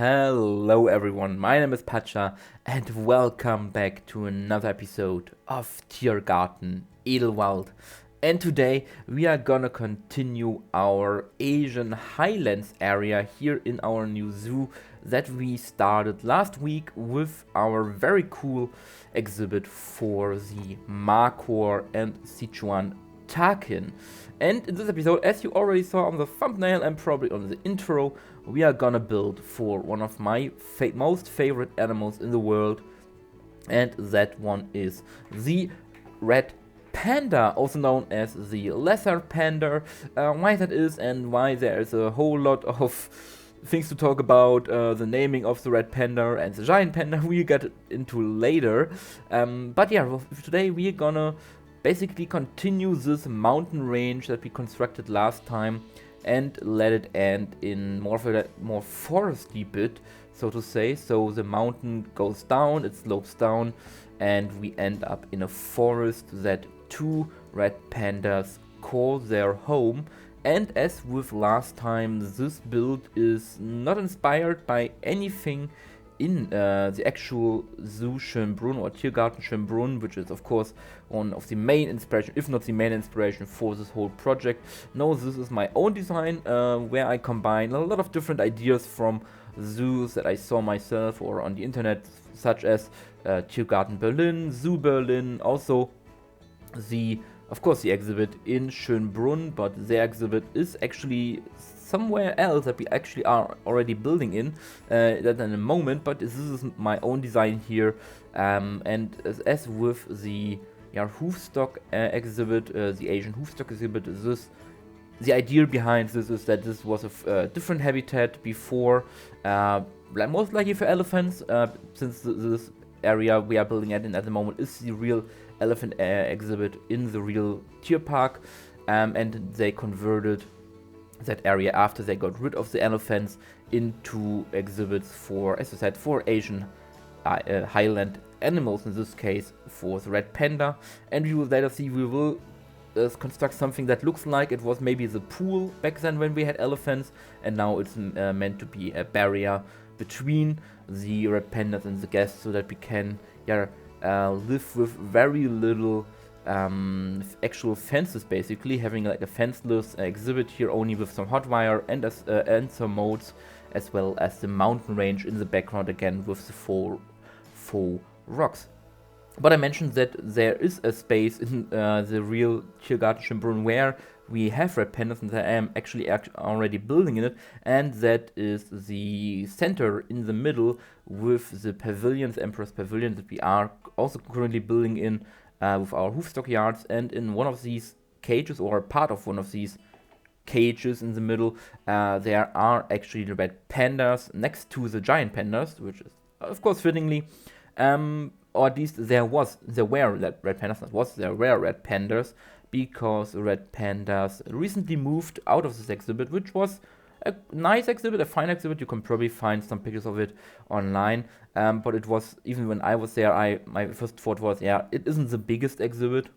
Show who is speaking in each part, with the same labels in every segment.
Speaker 1: Hello everyone, my name is Pacha and welcome back to another episode of Tiergarten Edelwald. And today we are gonna continue our Asian Highlands area here in our new zoo that we started last week with our very cool exhibit for the Markhor and Sichuan Takin. And in this episode, as you already saw on the thumbnail and probably on the intro, we are gonna build for one of my most favorite animals in the world, and that one is the red panda, also known as the lesser panda. Why that is and why there is a whole lot of things to talk about, the naming of the red panda and the giant panda, we'll get into later. But yeah, today we're gonna basically continue this mountain range that we constructed last time and let it end in more foresty bit, so to say. So the mountain goes down, it slopes down, and we end up in a forest that two red pandas call their home. And as with last time, this build is not inspired by anything in the actual Zoo Schönbrunn or Tiergarten Schönbrunn, which is of course one of the main inspiration, if not the main inspiration for this whole project. No, this is my own design where I combine a lot of different ideas from zoos that I saw myself or on the internet, such as Tiergarten Berlin, Zoo Berlin, also of course the exhibit in Schönbrunn, but the exhibit is actually somewhere else that we actually are already building in that in a moment, but this is my own design here. And as with the Hoofstock exhibit, the Asian Hoofstock exhibit, the idea behind this is that this was a different habitat before, most likely for elephants, since this area we are building at the moment is the real elephant exhibit in the real Tier Park, and they converted that area after they got rid of the elephants into exhibits for, as I said, for Asian highland animals, in this case for the red panda. And we will later see, we will construct something that looks like it was maybe the pool back then when we had elephants, and now it's meant to be a barrier between the red pandas and the guests, so that we can live with very little actual fences, basically having like a fenceless exhibit here, only with some hot wire and some moats, as well as the mountain range in the background, again with the faux rocks. But I mentioned that there is a space in the real Tiergarten Schönbrunn where we have red pandas, and I am actually already building in it, and that is the center in the middle with the pavilions, Emperor's Pavilion, that we are also currently building in with our hoofstock yards. And in one of these cages, or part of one of these cages in the middle, there are actually the red pandas next to the giant pandas, which is of course fittingly, or at least there were red pandas, because red pandas recently moved out of this exhibit, which was a nice exhibit, a fine exhibit. You can probably find some pictures of it online, but it was, even when I was there, my first thought was, it isn't the biggest exhibit,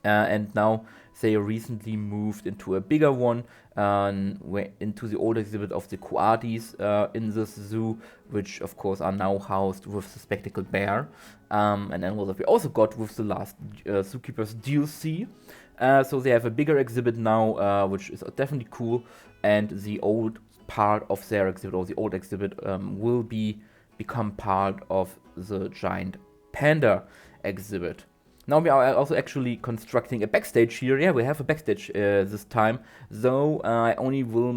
Speaker 1: and now they recently moved into a bigger one, into the old exhibit of the koalas in this zoo, which of course are now housed with the spectacled bear, and then what we also got with the last Zookeeper's DLC. So they have a bigger exhibit now, which is definitely cool, and the old part of their exhibit, or the old exhibit, will become part of the giant panda exhibit. Now we are also actually constructing a backstage here. Yeah, we have a backstage this time, though I only will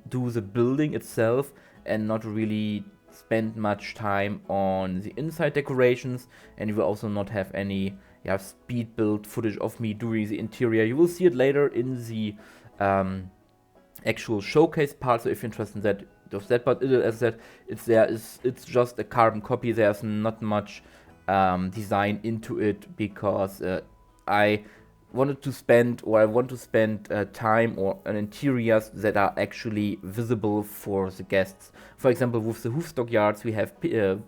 Speaker 1: do the building itself and not really spend much time on the inside decorations, and you will also not have any speed build footage of me doing the interior. You will see it later in the actual showcase part, so if you're interested in that, but as I said, it's just a carbon copy. There's not much design into it, because I want to spend time on interiors that are actually visible for the guests. For example, with the hoofstock yards, we have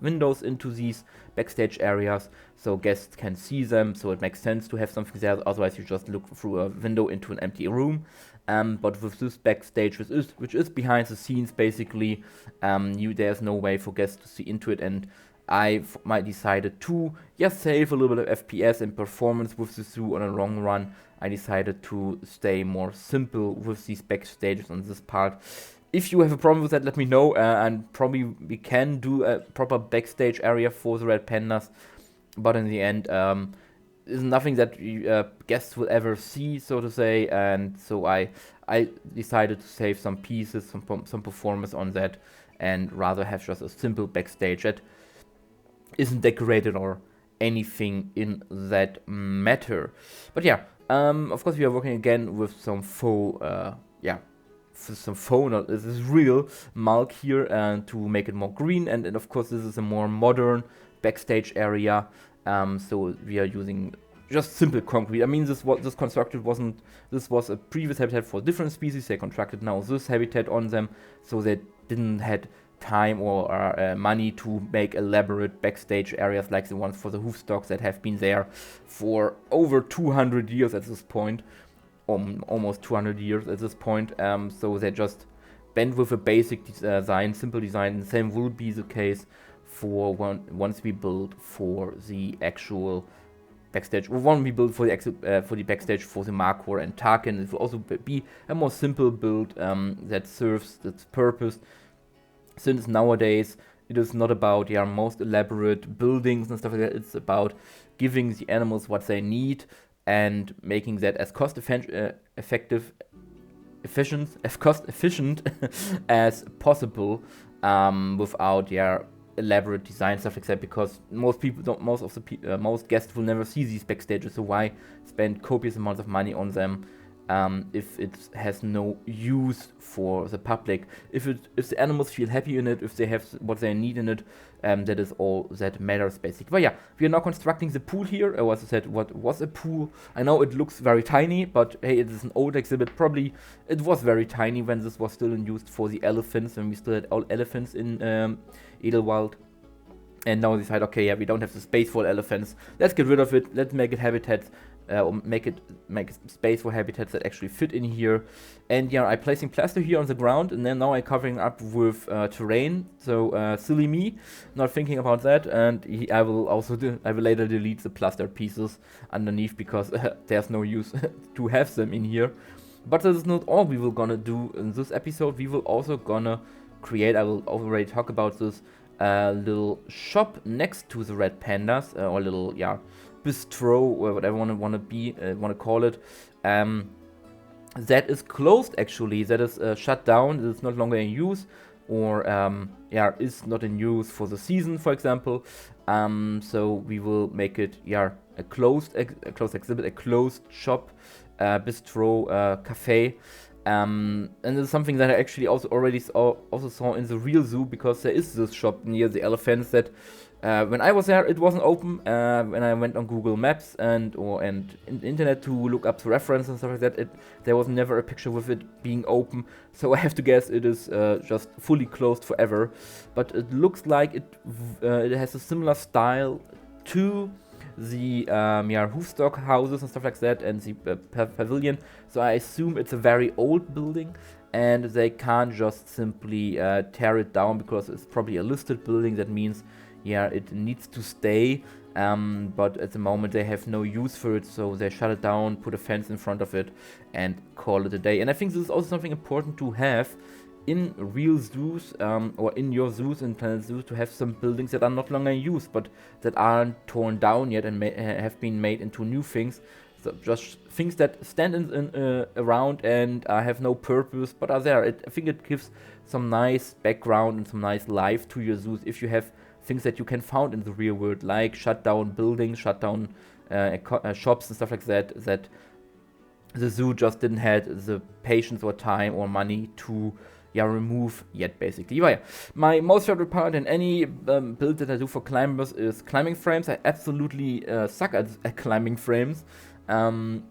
Speaker 1: windows into these backstage areas, so guests can see them, so it makes sense to have something there, otherwise you just look through a window into an empty room. But with this backstage, which is behind the scenes basically, there's no way for guests to see into it, and I might decided to save a little bit of FPS and performance with the zoo on a long run. I decided to stay more simple with these backstages on this part. If you have a problem with that, let me know, and probably we can do a proper backstage area for the red pandas. But in the end, is nothing that guests will ever see, so to say, and so I decided to save some pieces, some performance on that, and rather have just a simple backstage that isn't decorated or anything in that matter. But yeah, of course we are working again with some faux, this is real mulch here, to make it more green, and of course this is a more modern backstage area. So we are using just simple concrete. I mean, this was a previous habitat for different species. They constructed now this habitat on them, so they didn't had time or money to make elaborate backstage areas like the ones for the hoofstocks that have been there for over 200 years at this point, almost 200 years at this point. So they just bent with a basic design, simple design, and the same will be the case for once we build for the actual backstage. We won't be built for the backstage for the Markor and Tarkin. It will also be a more simple build that serves its purpose. Since nowadays it is not about most elaborate buildings and stuff like that. It's about giving the animals what they need and making that as cost efficient as possible, without elaborate design stuff like that, because most guests will never see these backstages, so why spend copious amounts of money on them if it has no use for the public? If the animals feel happy in it, if they have what they need in it, that is all that matters basically. But yeah, we are now constructing the pool here. As I said, what was a pool? I know it looks very tiny, but hey, it is an old exhibit. Probably it was very tiny when this was still in use for the elephants, when we still had all elephants in Edelwald. And now we decide, okay, we don't have the space for elephants. Let's get rid of it. Let's make it habitats, or make space for habitats that actually fit in here. And I'm placing plaster here on the ground, and then now I'm covering up with terrain. So silly me, not thinking about that. And I will later delete the plaster pieces underneath, because there's no use to have them in here. But this is not all we will gonna do in this episode. We will also gonna create, I will already talk about this, little shop next to the red pandas, or little bistro, or whatever want to call it, that is closed actually, that is shut down. It is not longer in use, or is not in use for the season, for example. So we will make it a closed exhibit, a closed shop, bistro, cafe. And this is something that I actually also saw in the real zoo, because there is this shop near the elephants that when I was there it wasn't open. When I went on Google Maps and internet to look up the reference and stuff like that, there was never a picture with it being open. So I have to guess it is just fully closed forever. But it looks like it has a similar style to the hoofstock houses and stuff like that, and the pavilion. So I assume it's a very old building, and they can't just simply tear it down, because it's probably a listed building. That means it needs to stay, but at the moment they have no use for it, so they shut it down, put a fence in front of it, and call it a day. And I think this is also something important to have in real zoos, or in your zoos, in Planet Zoo, to have some buildings that are not longer in use, but that aren't torn down yet and have been made into new things. So just things that stand around and have no purpose, but are there. I think it gives some nice background and some nice life to your zoos if you have things that you can find in the real world, like shut down buildings, shut down shops and stuff like that, that the zoo just didn't have the patience or time or money to remove yet, basically. But my most favorite part in any build that I do for climbers is climbing frames. I absolutely suck at climbing frames, and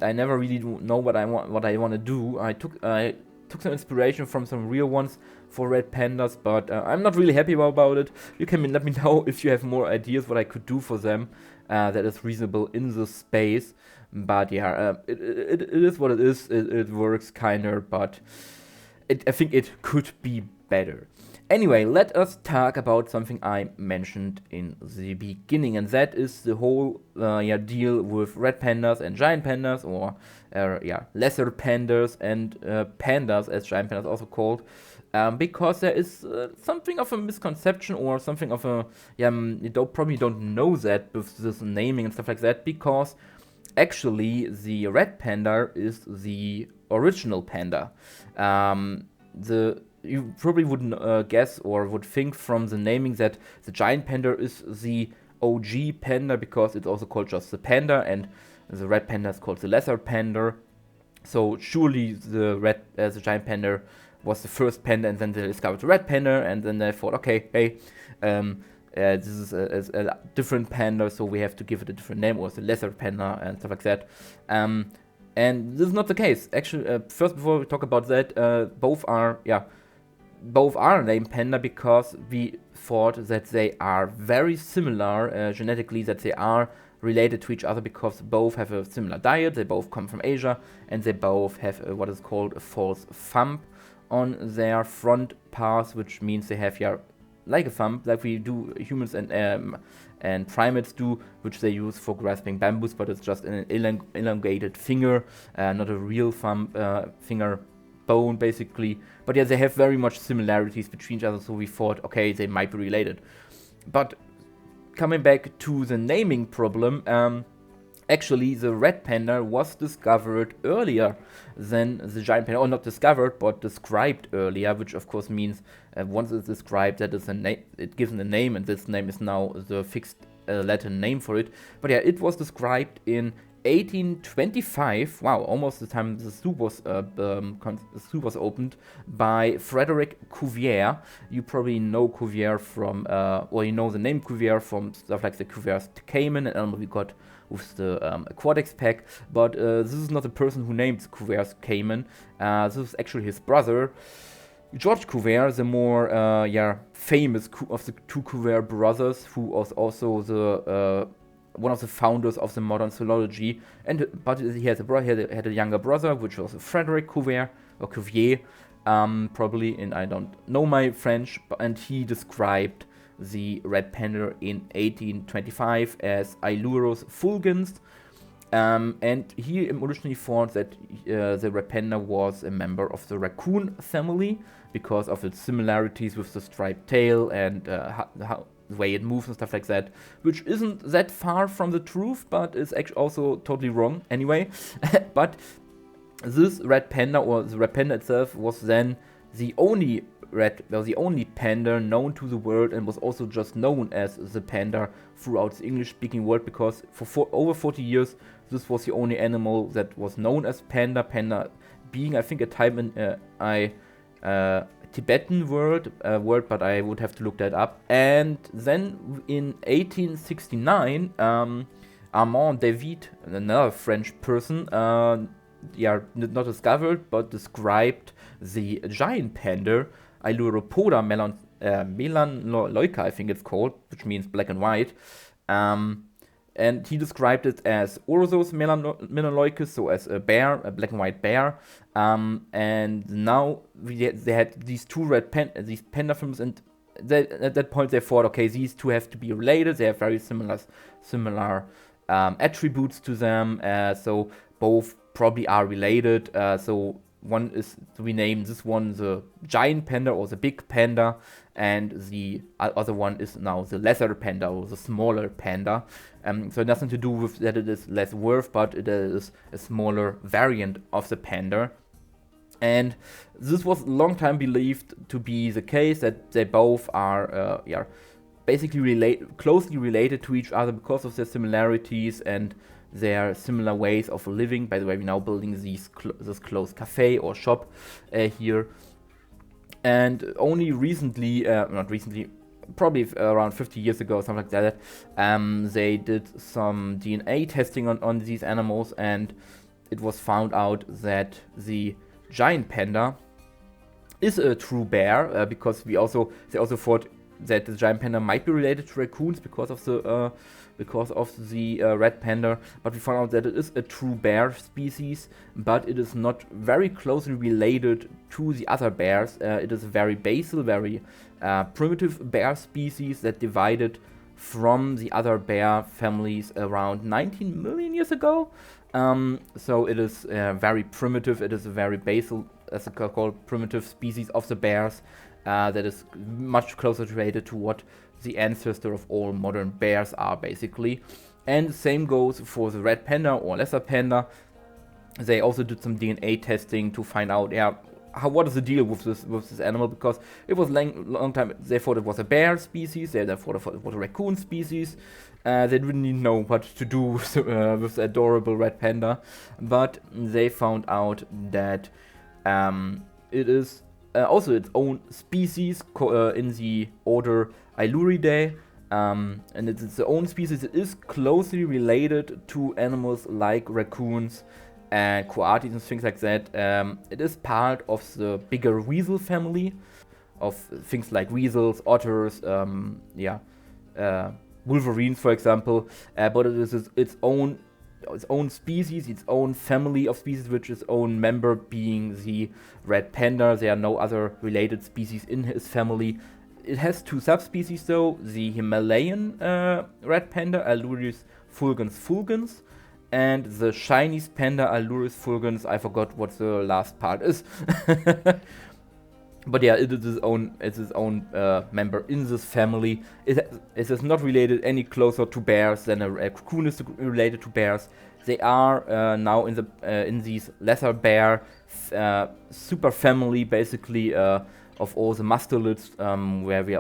Speaker 1: I never really know what I want to do. I took some inspiration from some real ones for red pandas, but I'm not really happy about it. You can let me know if you have more ideas what I could do for them that is reasonable in this space. But yeah, it is what it is. It works kinda, but I think it could be better. Anyway, let us talk about something I mentioned in the beginning, and that is the whole deal with red pandas and giant pandas, or lesser pandas and pandas, as giant pandas also called, because there is something of a misconception or something of a you probably don't know that with this naming and stuff like that, because actually the red panda is the original panda. You probably wouldn't guess or would think from the naming that the giant panda is the OG panda, because it's also called just the panda, and the red panda is called the lesser panda. So surely the giant panda was the first panda, and then they discovered the red panda, and then they thought, okay, hey, this is a different panda, so we have to give it a different name, or the lesser panda and stuff like that. And this is not the case. Actually, first, before we talk about that, both are named panda because we thought that they are very similar genetically, that they are related to each other, because both have a similar diet, they both come from Asia, and they both have what is called a false thumb on their front paws, which means they have like a thumb, like we do humans and primates do, which they use for grasping bamboos, but it's just an elongated finger, not a real thumb finger bone, basically. But yeah, they have very much similarities between each other, so we thought, okay, they might be related. But coming back to the naming problem, actually the red panda was discovered earlier than the giant panda, or not discovered, but described earlier, which of course means once it's described, that is it gives it a name, and this name is now the fixed Latin name for it. But yeah, it was described in 1825, wow, almost the time the zoo was opened, by Frederick Cuvier. You probably know Cuvier from, or you know the name Cuvier from stuff like the Cuvier's Cayman, an animal we got with the aquatics pack, but this is not the person who named Cuvier's Cayman. This is actually his brother, George Cuvier, the more famous of the two Cuvier brothers, who was also the one of the founders of the modern zoology. But he has had a younger brother, which was Frederick Cuvier, or Cuvier, probably, and I don't know my French, and he described the red panda in 1825 as Ailurus fulgens, and he originally thought that the red panda was a member of the raccoon family because of its similarities with the striped tail and how the way it moves and stuff like that, which isn't that far from the truth, but is actually also totally wrong anyway. But this red panda, or the red panda itself, was then the only panda known to the world, and was also just known as the panda throughout the English-speaking world, because for over 40 years this was the only animal that was known as panda. Panda being, I think, a type in Tibetan word, but I would have to look that up. And then in 1869, Armand David, another French person, not discovered but described the giant panda, Ailuropoda melanoica, I think it's called, which means black and white. And he described it as Ursus melanoicus, so as a bear, a black and white bear. And now they had these two these panda films, and at that point they thought, okay, these two have to be related. They have very similar attributes to them, so both probably are related. So one is, we name this one the giant panda, or the big panda, and the other one is now the lesser panda, or the smaller panda. So nothing to do with that it is less worth, but it is a smaller variant of the panda. And this was a long time believed to be the case, that they both are basically closely related to each other because of their similarities and their similar ways of living. By the way, we're now building this closed cafe or shop here. And only recently, not recently, probably around 50 years ago, something like that, they did some DNA testing on these animals, and it was found out that the giant panda is a true bear, because they also thought that the giant panda might be related to raccoons because of the red panda, but we found out that it is a true bear species, but it is not very closely related to the other bears. It is a very basal, very primitive bear species that divided from the other bear families around 19 million years ago. So it is very primitive. It is a very basal, as a called primitive species of the bears, that is much closer related to what the ancestor of all modern bears are, basically. And the same goes for the red panda or lesser panda. They also did some DNA testing to find out, what is the deal with this animal, because it was long time they thought it was a bear species, they thought it was a raccoon species. They didn't even know what to do with the adorable red panda, but they found out that it is also its own species in the order Ailuridae, and it's its own species. It is closely related to animals like raccoons and coatis and things like that. It is part of the bigger weasel family of things like weasels, otters, wolverines, for example. But it is its own species, its own family of species, which its own member being the red panda. There are no other related species in his family. It has two subspecies though: the Himalayan red panda, Ailurus fulgens, and the Chinese panda, Ailurus fulgens. I forgot what the last part is. But yeah, it is its own member in this family. It is not related any closer to bears than a raccoon is related to bears. They are now in these lesser bear super family, basically, of all the mustelids, where we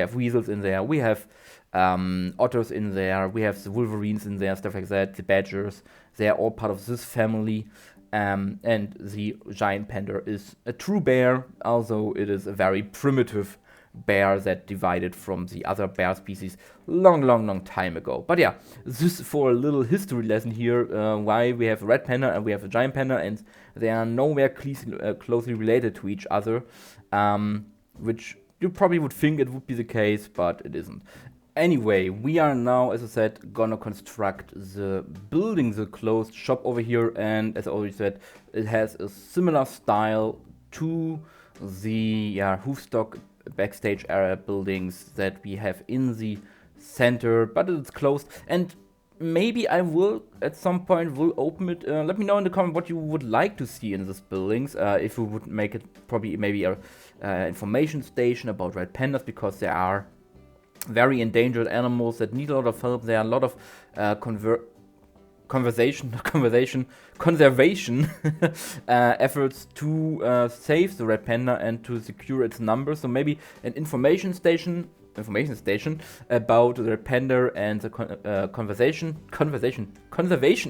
Speaker 1: have weasels in there, we have otters in there, we have the wolverines in there, stuff like that, the badgers. They are all part of this family. And the giant panda is a true bear, although it is a very primitive bear that divided from the other bear species long time ago. But yeah, this for a little history lesson here, why we have a red panda and we have a giant panda, and they are nowhere closely related to each other, which you probably would think it would be the case, but it isn't. Anyway, we are now, as I said, gonna construct the building, the closed shop over here, and as I already said, it has a similar style to the Hoofstock Backstage area buildings that we have in the center, but it's closed, and maybe I will at some point open it. Let me know in the comment what you would like to see in these buildings. If we would make it probably maybe a information station about red pandas, because there are very endangered animals that need a lot of help. There are a lot of conservation efforts to save the red panda and to secure its numbers. So maybe an information station about the red panda and the conservation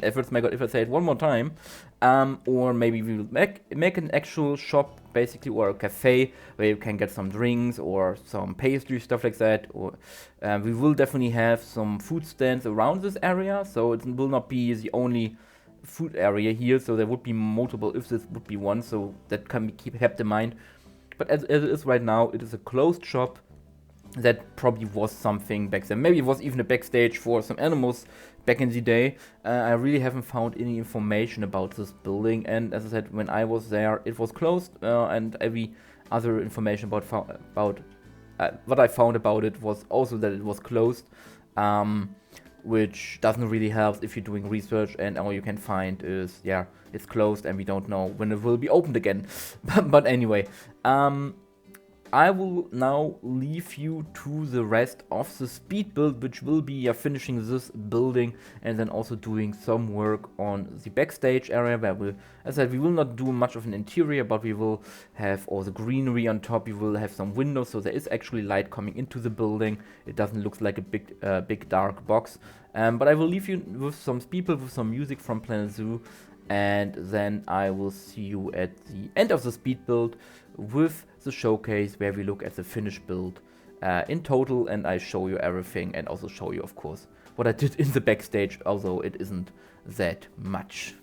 Speaker 1: efforts. My God, if I say it one more time, or maybe we will make an actual shop, basically, or a cafe where you can get some drinks or some pastry, stuff like that. Or we will definitely have some food stands around this area, so it will not be the only food area here. So there would be multiple if this would be one. So that can be kept in mind. But as it is right now, it is a closed shop. That probably was something back then. Maybe it was even a backstage for some animals back in the day. I really haven't found any information about this building. And as I said, when I was there, it was closed. And every other information about what I found about it was also that it was closed. Which doesn't really help if you're doing research and all you can find is, it's closed and we don't know when it will be opened again. But anyway, I will now leave you to the rest of the speed build, which will be finishing this building and then also doing some work on the backstage area, where as I said, we will not do much of an interior, but we will have all the greenery on top. We will have some windows, so there is actually light coming into the building. It doesn't look like a big dark box. But I will leave you with some people, with some music from Planet Zoo, and then I will see you at the end of the speed build with the showcase, where we look at the finished build in total, and I show you everything, and also show you, of course, what I did in the backstage, although it isn't that much.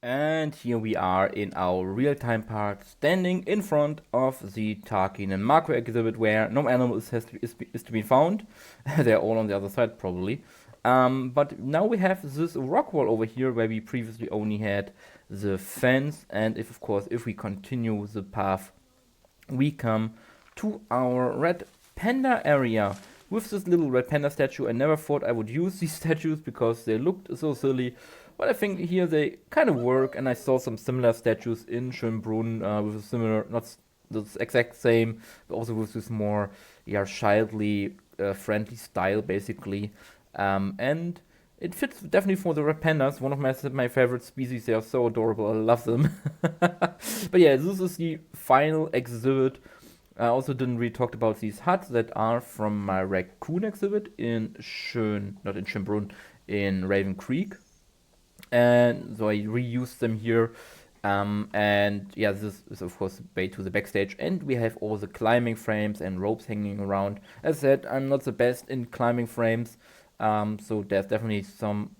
Speaker 1: And here we are in our real-time part, standing in front of the Tarkin and Marco exhibit where no animal is to be found. They're all on the other side probably. But now we have this rock wall over here where we previously only had the fence. And if we continue the path, we come to our red panda area with this little red panda statue. I never thought I would use these statues because they looked so silly. But I think here they kind of work, and I saw some similar statues in Schönbrunn with a similar, not the exact same, but also with this more, childly, friendly style, basically. And it fits definitely for the red pandas, one of my favorite species. They are so adorable, I love them. But yeah, this is the final exhibit. I also didn't really talk about these huts that are from my raccoon exhibit in not in Schönbrunn, in Raven Creek. And so I reused them here. And yeah, this is of course the way to the backstage, and we have all the climbing frames and ropes hanging around. As I said, I'm not the best in climbing frames, so there's definitely some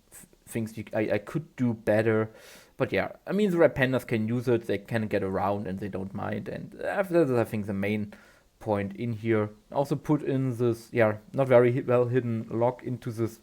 Speaker 1: things I could do better. But yeah, I mean, the red pandas can use it, they can get around and they don't mind. And that's, I think, the main point in here. Also put in this, not very well hidden lock into this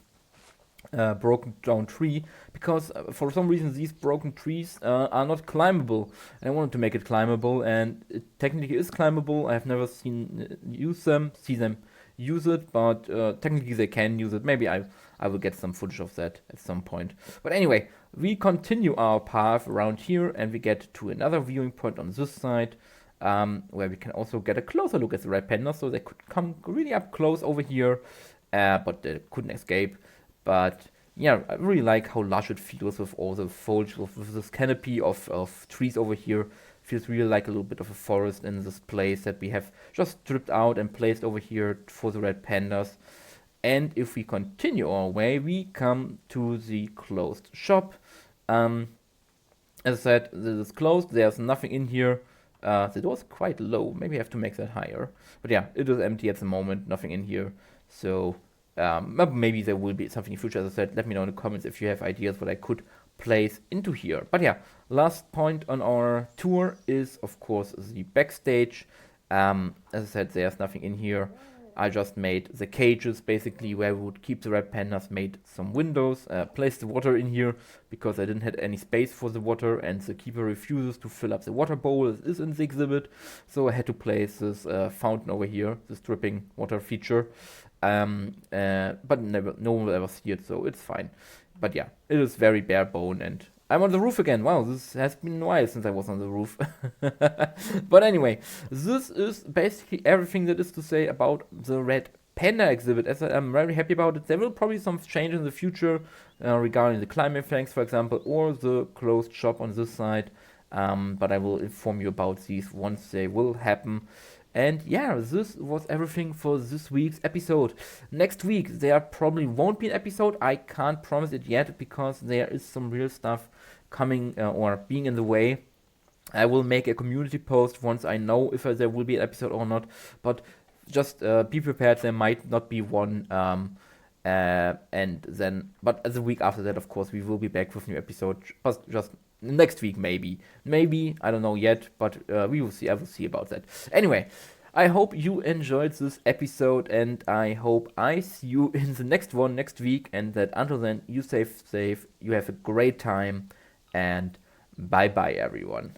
Speaker 1: broken down tree, because for some reason these broken trees are not climbable, and I wanted to make it climbable, and it technically is climbable. I have never see them use it, but technically they can use it. Maybe I will get some footage of that at some point. But anyway, we continue our path around here, and we get to another viewing point on this side, where we can also get a closer look at the red panda. So they could come really up close over here, but they couldn't escape. But yeah, I really like how lush it feels with all the foliage, with this canopy of trees over here. Feels really like a little bit of a forest in this place that we have just stripped out and placed over here for the red pandas. And if we continue our way, we come to the closed shop. As I said, this is closed. There's nothing in here. The door's quite low. Maybe I have to make that higher. But yeah, it is empty at the moment. Nothing in here. So maybe there will be something in future. As I said, let me know in the comments if you have ideas what I could place into here. But yeah, last point on our tour is of course the backstage. As I said, there's nothing in here. I just made the cages basically where we would keep the red pandas, made some windows, placed the water in here because I didn't have any space for the water, and the keeper refuses to fill up the water bowl. It is in the exhibit, so I had to place this fountain over here, this dripping water feature. But no one will ever see it, so it's fine. But yeah, it is very bare bone, and I'm on the roof again. Wow, this has been a while since I was on the roof. But anyway, this is basically everything that is to say about the red panda exhibit. As I'm very happy about it. There will probably some change in the future regarding the climbing flanks, for example, or the closed shop on this side. But I will inform you about these once they will happen. And yeah, this was everything for this week's episode. Next week, there probably won't be an episode. I can't promise it yet because there is some real stuff coming or being in the way. I will make a community post once I know if there will be an episode or not. But just be prepared, there might not be one. And then, but the week after that, of course, we will be back with a new episode. Just next week, maybe, I don't know yet, but we will see. I will see about that. Anyway, I hope you enjoyed this episode, and I hope I see you in the next one next week. And that until then, you stay safe, you have a great time, and bye bye, everyone.